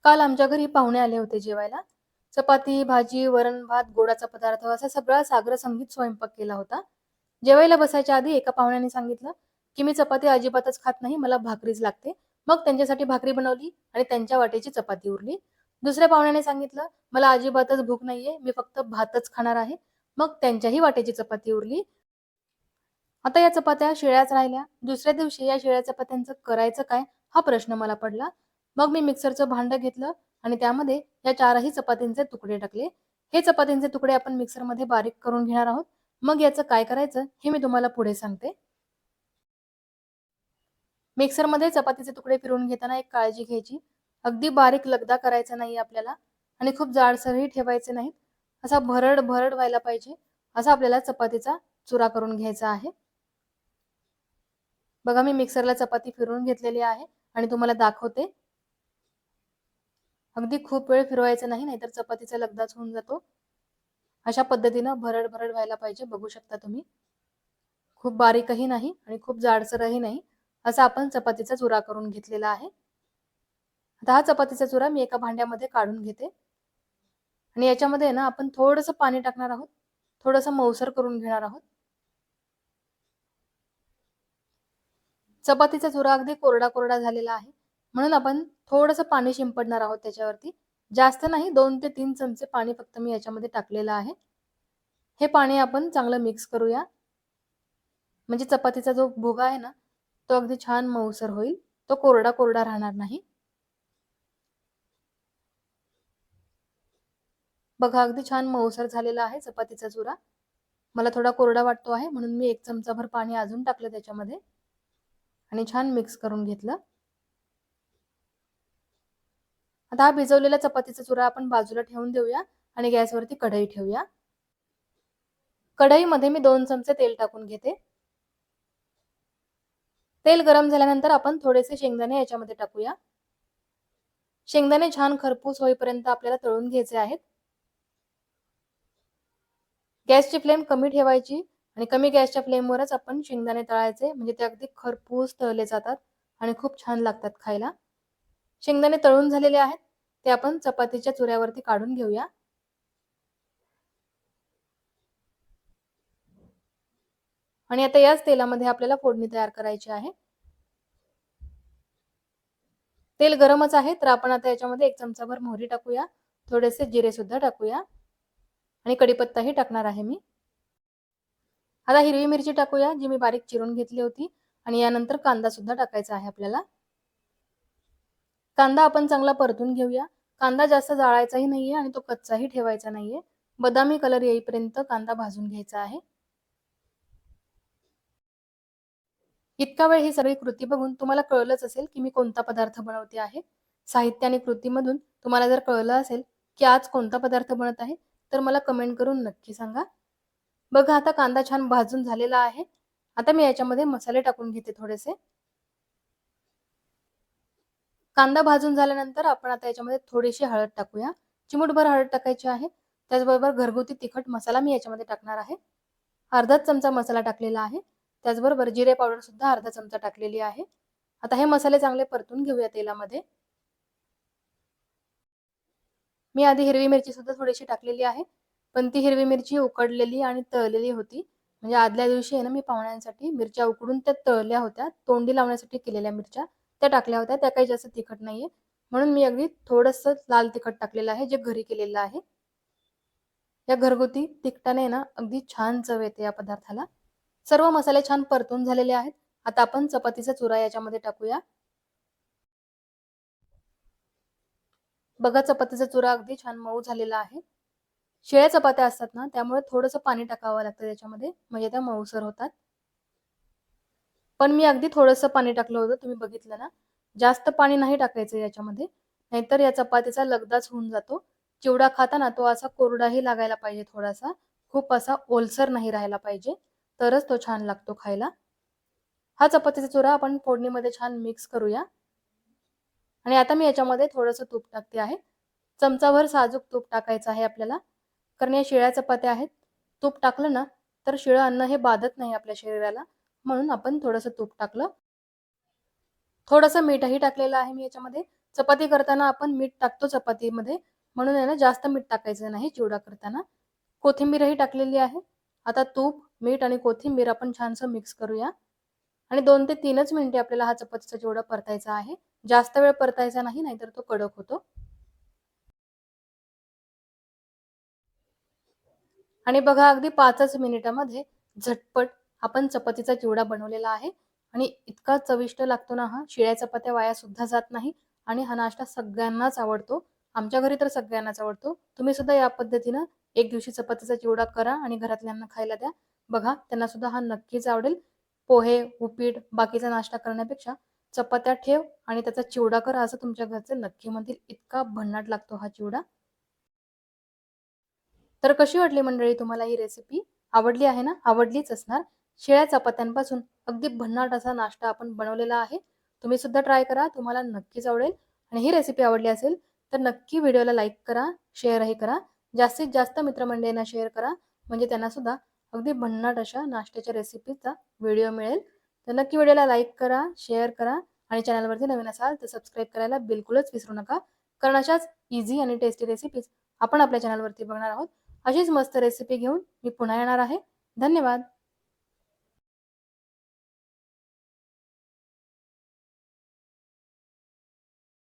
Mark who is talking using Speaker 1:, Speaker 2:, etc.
Speaker 1: काल आमच्या घरी पाहुणे आले होते जेवायला. चपाती, भाजी, वरण-भात, गोडाचा पदार्थ असा सगळा साग्र संगीत स्वयंपाक केला होता. जेवायला बसायच्या आधी एका पाहुण्याने सांगितलं, की "मी चपाती अजिबातच खात नाही, मला भाकरीच लागते." मग त्यांच्यासाठी भाकरी बनवली आणि त्यांच्या वाट्याची चपाती उरली. दुसऱ्या पाहुण्याने सांगितलं, "मला अजिबातच भूक नाहीये, मी फक्त भातच खाणार आहे." मग त्यांच्याही वाट्याची चपाती उरली. आता या चपात्या शिळ्याच राहिल्या. दुसऱ्या दिवशी या शिळ्या चपात्यांचं करायचं काय? हा प्रश्न मला पडला. मग मी मिक्सरचं भांडं घेतलं आणि त्यामध्ये या 4ही चपातींचे तुकडे टाकले. हे चपातींचे तुकडे आपण मिक्सरमध्ये बारीक करून घेणार आहोत. मग याचं काय करायचं हे मी तुम्हाला पुढे सांगते. मिक्सरमध्ये चपातीचे तुकडे फिरवून घेताना एक काळजी घ्यायची. अगदी बारीक लगदा करायचा नाही आपल्याला आणि खूप जाडसरही ठेवायचे नाहीत. असा भरड भरड व्हायला पाहिजे. असा आपल्याला चपातीचा चुरा करून घ्यायचा आहे. बघा मी मिक्सरला चपाती फिरवून घेतलेली आहे आणि तुम्हाला दाखवते. अगदी खूप वेळ फिरवायचं नाही, नाहीतर चपातीचा लगदाच होऊन जातो. अशा पद्धतीनं भरड भरड व्हायला पाहिजे. बघू शकता तुम्ही. खूप बारीकही नाही आणि खूप जाडसरही नाही. असा आपण चपातीचा चुरा करून घेतलेला आहे. आता हा चपातीचा चुरा मी एका भांड्यामध्ये काढून घेते आणि याच्यामध्ये ना आपण थोडंसं पाणी टाकणार आहोत. थोडंसं मऊसर करून घेणार आहोत. चपातीचा चुरा अगदी कोरडा कोरडा झालेला आहे. म्हणून आपण थोडंसं पाणी शिंपडणार आहोत त्याच्यावरती. जास्त नाही, 2 ते 3 चमचे पाणी फक्त मी याच्यामध्ये टाकलेलं आहे. हे पाणी आपण चांगलं मिक्स करूया. म्हणजे चपातीचा जो भुगा आहे ना, तो अगदी छान मऊसर होईल. तो कोरडा कोरडा राहणार नाही. बघा अगदी छान मऊसर झालेला आहे चपातीचा चुरा. मला थोडा कोरडा वाटतो आहे म्हणून मी 1 चमचाभर पाणी अजून टाकलं त्याच्यामध्ये आणि छान मिक्स करून घेतलं. आता हा भिजवलेला चपातीचा चुरा आपण बाजूला ठेवून देऊया आणि गॅसवरती कढई ठेवूया. कढईमध्ये मी 2 चमचे तेल टाकून घेते. तेल गरम झाल्यानंतर आपण थोडेसे शेंगदाणे याच्यामध्ये टाकूया. शेंगदाणे छान खरपूस होईपर्यंत आपल्याला तळून घ्यायचे आहेत. गॅसची फ्लेम कमी ठेवायची आणि कमी गॅसच्या फ्लेमवरच आपण शेंगदाणे तळायचे, म्हणजे ते अगदी खरपूस तळले जातात आणि खूप छान लागतात खायला. शेंगदाणे तळून झालेले आहेत, ते आपण चपातीच्या चुऱ्यावरती काढून घेऊया. आणि आता याच तेलामध्ये आपल्याला फोडणी तयार करायची आहे. तेल गरमच आहे, तर आपण आता याच्यामध्ये 1 चमचाभर मोहरी टाकूया. थोडेसे जिरे सुद्धा टाकूया आणि कढीपत्ताही टाकणार आहे मी. आता हिरवी मिरची टाकूया, जी मी बारीक चिरून घेतली होती आणि यानंतर कांदा सुद्धा टाकायचा आहे आपल्याला. कांदा आपण चांगला परतून घेऊया. कांदा जास्त जाळायचाही नाहीये आणि तो कच्चाही ठेवायचा नाहीये. बदामी कलर येईपर्यंत कांदा भाजून घ्यायचा आहे. इतका वेळ ही सगळी कृती बघून तुम्हाला कळलंच असेल, की मी कोणता पदार्थ बनवते आहे. साहित्य आणि कृतीमधून तुम्हाला जर कळलं असेल, की आज कोणता पदार्थ बनत आहे, तर मला कमेंट करून नक्की सांगा. बघा आता कांदा छान भाजून झालेला आहे. आता मी याच्यामध्ये मसाले टाकून घेते थोडेसे. कांदा भाजून झाल्यानंतर आपण आता याच्यामध्ये थोडीशी हळद टाकूया. चिमूटभर हळद टाकायची आहे. त्याचबरोबर घरगुती तिखट मसाला मी याच्यामध्ये टाकणार आहे. अर्धाच चमचा मसाला टाकलेला आहे. त्याचबरोबर जिरे पावडर सुद्धा अर्धा चमचा टाकलेली आहे. आता हे मसाले चांगले परतून घेऊया तेलामध्ये. मी आधी हिरवी मिरची सुद्धा थोडीशी टाकलेली आहे. पण ती हिरवी मिरची उकडलेली आणि तळलेली होती. म्हणजे आदल्या दिवशी आहे ना मी पाहुण्यांसाठी मिरच्या उकडून त्या तळल्या होत्या. तोंडी लावण्यासाठी केलेल्या मिरच्या त्या टाकल्या होत्या. त्या काही जास्त तिखट नाहीये. म्हणून मी अगदी थोडंसं लाल तिखट टाकलेलं आहे, जे घरी केलेलं आहे. या घरगुती तिखटाने ना अगदी छान चव येते या पदार्थाला. सर्व मसाले छान परतून झालेले आहेत. आता आपण चपातीचा चुरा याच्यामध्ये टाकूया. बघा चपातीचा चुरा अगदी छान मऊ झालेला आहे. शिळ्या चपात्या असतात ना, त्यामुळे थोडंसं पाणी टाकावं लागतं त्याच्यामध्ये, म्हणजे त्या मऊसर होतात. पण मी अगदी थोडंसं पाणी टाकलं होतं, तुम्ही बघितलं ना. जास्त पाणी नाही टाकायचं याच्यामध्ये, नाहीतर या चपातीचा लगदाच होऊन जातो. चिवडा खाताना तो असा कोरडाही लागायला पाहिजे थोडासा, खूप असा ओलसर नाही राहायला पाहिजे, तरच तो छान लागतो खायला. हा चपातीचा चुरा आपण फोडणीमध्ये छान मिक्स करूया. आणि आता मी याच्यामध्ये थोडंसं तूप टाकते आहे. चमचाभर साजूक तूप टाकायचं आहे आपल्याला, कारण या शिळ्या चपात्या आहेत. तूप टाकलं ना, तर शिळं अन्न हे बाधत नाही आपल्या शरीराला, म्हणून आपण थोडंसं तूप टाकलं. थोडंसं मीठही टाकलेलं आहे मी याच्यामध्ये. चपाती करताना आपण मीठ टाकतो चपातीमध्ये, म्हणून आहे ना जास्त मीठ टाकायचं नाही चिवडा करताना. कोथिंबीरही टाकलेली आहे. आता तूप, मीठ आणि कोथिंबीर आपण छानसं मिक्स करूया आणि 2 ते 3च मिनिटे आपल्याला हा चपातीचा चिवडा परतायचा आहे. जास्त वेळ परतायचा नाही, नाहीतर तो कडक होतो. आणि बघा अगदी 5च मिनिटामध्ये झटपट आपण चपातीचा चिवडा बनवलेला आहे आणि इतका चविष्ट लागतो ना हा. शिळ्या चपात्या वाया सुद्धा जात नाही आणि हा नाश्ता सगळ्यांनाच आवडतो. आमच्या घरी तर सगळ्यांनाच आवडतो. तुम्ही सुद्धा या पद्धतीनं एक दिवशी चपातीचा चिवडा करा आणि घरातल्यांना खायला द्या. बघा त्यांना सुद्धा हा नक्कीच आवडेल. पोहे, उपीट, बाकीचा नाश्ता करण्यापेक्षा चपात्या ठेव आणि त्याचा चिवडा कर असं तुमच्या घरचे नक्की म्हणतील. इतका भन्नाट लागतो हा चिवडा. तर कशी वाटली मंडळी तुम्हाला ही रेसिपी? आवडली आहे ना? आवडलीच असणार. शिळ्या चपात्यांपासून अगदी भन्नाट असा नाश्ता आपण बनवलेला आहे. तुम्ही सुद्धा ट्राय करा. तुम्हाला नक्कीच आवडेल आणि ही रेसिपी आवडली असेल तर नक्की व्हिडिओला लाईक करा, शेअरही करा. जास्तीत जास्त मित्रमंडळींना शेअर करा म्हणजे त्यांना सुद्धा अगदी भन्नाट अशा नाश्त्याच्या रेसिपीचा व्हिडिओ मिळेल. तर नक्की व्हिडिओला लाईक करा, शेअर करा आणि चॅनलवरती नवीन असाल तर सबस्क्राईब करायला बिलकुलच विसरू नका. कारण अशाच ईझी आणि टेस्टी रेसिपीज आपण आपल्या चॅनलवरती बघणार आहोत. अशीच मस्त रेसिपी घेऊन मी पुन्हा येणार आहे. धन्यवाद.